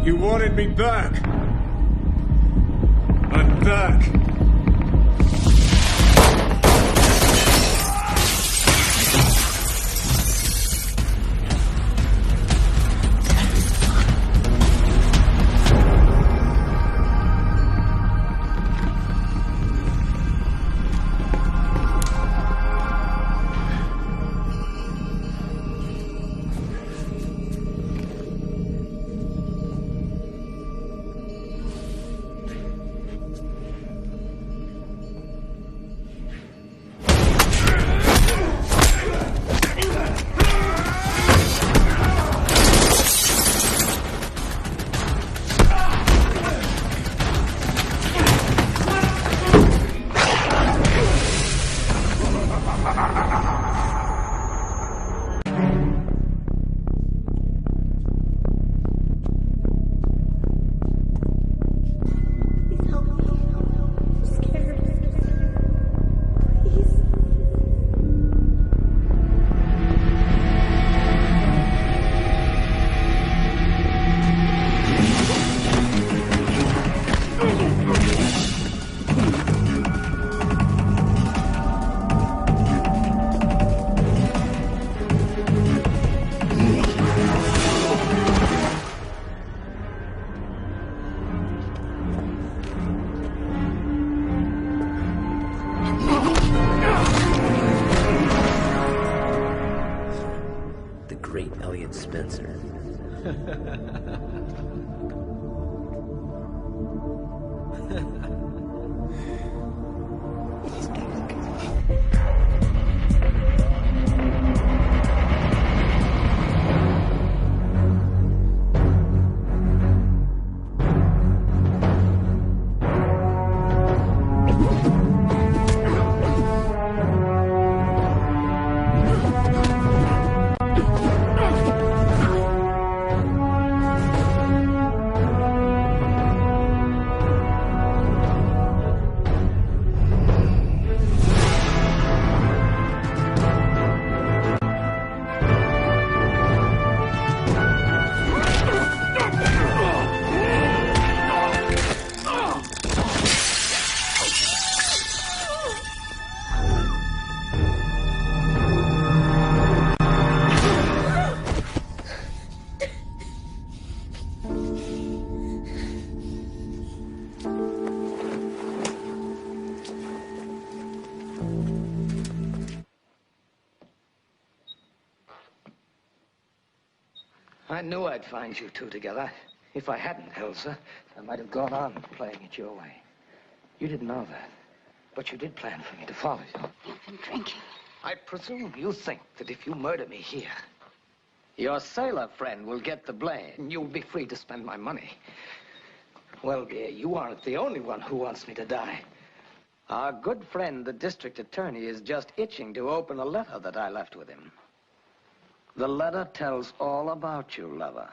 You wanted me back. I'm back. Great Elliot Spencer. I knew I'd find you two together. If I hadn't, Elsa, I might have gone on playing it your way. You didn't know that, but you did plan for me to follow you. You've been drinking. I presume you think that if you murder me here, your sailor friend will get the blame, and you'll be free to spend my money. Well, dear, you aren't the only one who wants me to die. Our good friend, the district attorney, is just itching to open a letter that I left with him. The letter tells all about you, lover.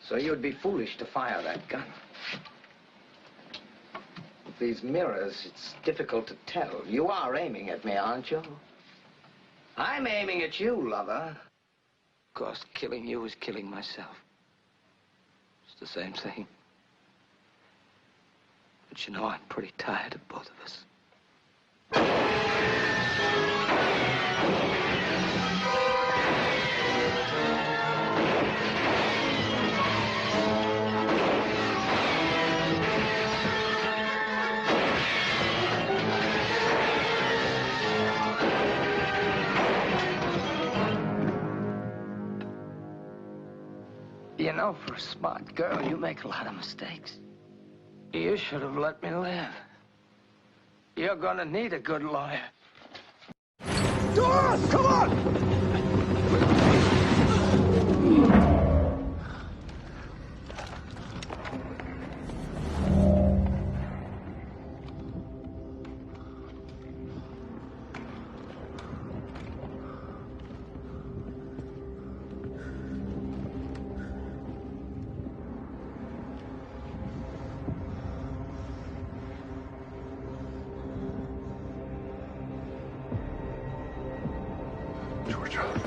So you'd be foolish to fire that gun. With these mirrors, it's difficult to tell. You are aiming at me, aren't you? I'm aiming at you, lover. Of course, killing you is killing myself. It's the same thing. But you know, I'm pretty tired of both of us. You know, for a smart girl, you make a lot of mistakes. You should have let me live. You're gonna need a good lawyer. Doris, come on! Georgia.